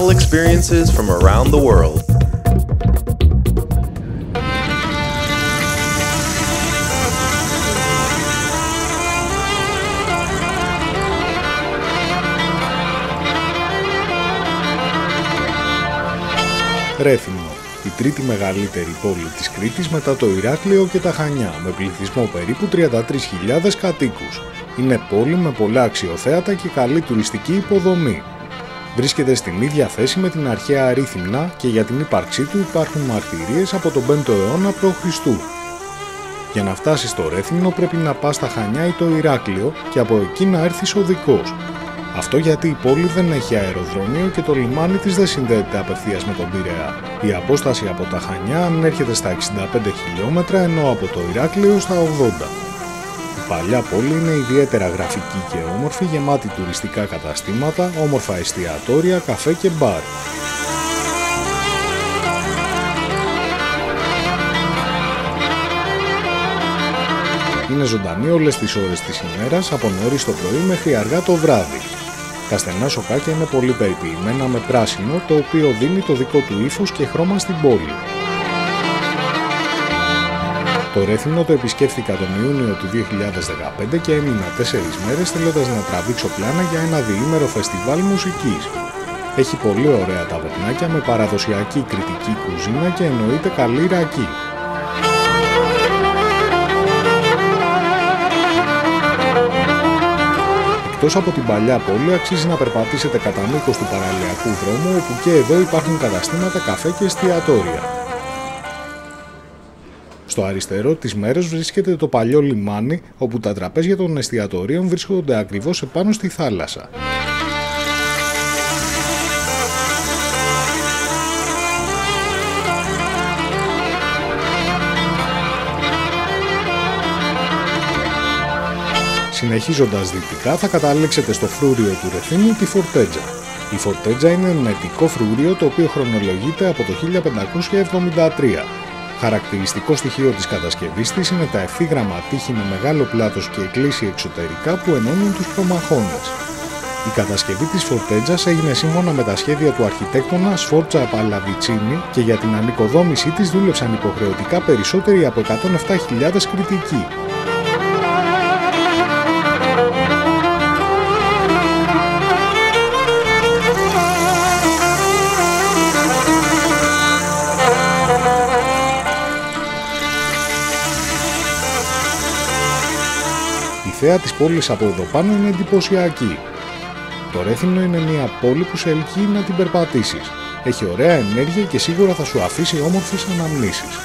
travel experiences from around the world. Ρέθυμνο, η τρίτη μεγαλύτερη πόλη της Κρήτης μετά το Ηράκλειο και τα Χανιά, με πληθυσμό περίπου 33.000 κατοίκους. Είναι πόλη με πολλά αξιοθέατα και καλή τουριστική υποδομή. Βρίσκεται στην ίδια θέση με την αρχαία Ρήθυμνα και για την ύπαρξή του υπάρχουν μαρτυρίες από τον 5ο αιώνα π.Χ. Για να φτάσεις στο Ρέθυμνο πρέπει να πας στα Χανιά ή το Ηράκλειο και από εκεί να έρθεις οδικός. Αυτό γιατί η πόλη δεν έχει αεροδρόμιο και το λιμάνι της δεν συνδέεται απευθείας με τον Πειραιά. Η απόσταση από τα Χανιά ανέρχεται στα 65 χιλιόμετρα, ενώ από το Ηράκλειο στα 80. Η παλιά πόλη είναι ιδιαίτερα γραφική και όμορφη, γεμάτη τουριστικά καταστήματα, όμορφα εστιατόρια, καφέ και μπαρ. Είναι ζωντανή όλες τις ώρες της ημέρας, από νωρίς το πρωί μέχρι αργά το βράδυ. Τα στενά σοκάκια είναι πολύ περιποιημένα με πράσινο, το οποίο δίνει το δικό του ύφος και χρώμα στην πόλη. Το Ρέθυμνο το επισκέφθηκα τον Ιούνιο του 2015 και έμεινα 4 μέρες θέλοντας να τραβήξω πλάνα για ένα διήμερο φεστιβάλ μουσικής. Έχει πολύ ωραία ταβερνάκια με παραδοσιακή κρητική κουζίνα και εννοείται καλή ρακή. Εκτός από την παλιά πόλη, αξίζει να περπατήσετε κατά μήκος του παραλιακού δρόμου, όπου και εδώ υπάρχουν καταστήματα, καφέ και εστιατόρια. Στο αριστερό της μέρος βρίσκεται το παλιό λιμάνι, όπου τα τραπέζια των εστιατορίων βρίσκονται ακριβώς επάνω στη θάλασσα. Συνεχίζοντας δυτικά θα καταλήξετε στο φρούριο του Ρεθύμνου, τη Φορτέτζα. Η Φορτέτζα είναι ένα νετικό φρούριο το οποίο χρονολογείται από το 1573. Χαρακτηριστικό στοιχείο της κατασκευής της είναι τα ευθύγραμμα τείχη με μεγάλο πλάτος και εκκλήσια εξωτερικά που ενώνουν τους προμαχώνες. Η κατασκευή της Φορτέτζας έγινε σύμφωνα με τα σχέδια του αρχιτέκτονα Σφόρτσα Παλαβιτσίνη και για την ανοικοδόμησή της δούλεψαν υποχρεωτικά περισσότεροι από 107.000 κριτικοί. Η θέα της πόλης από εδώ πάνω είναι εντυπωσιακή. Το Ρέθυμνο είναι μια πόλη που σε ελκύει να την περπατήσεις. Έχει ωραία ενέργεια και σίγουρα θα σου αφήσει όμορφες αναμνήσεις.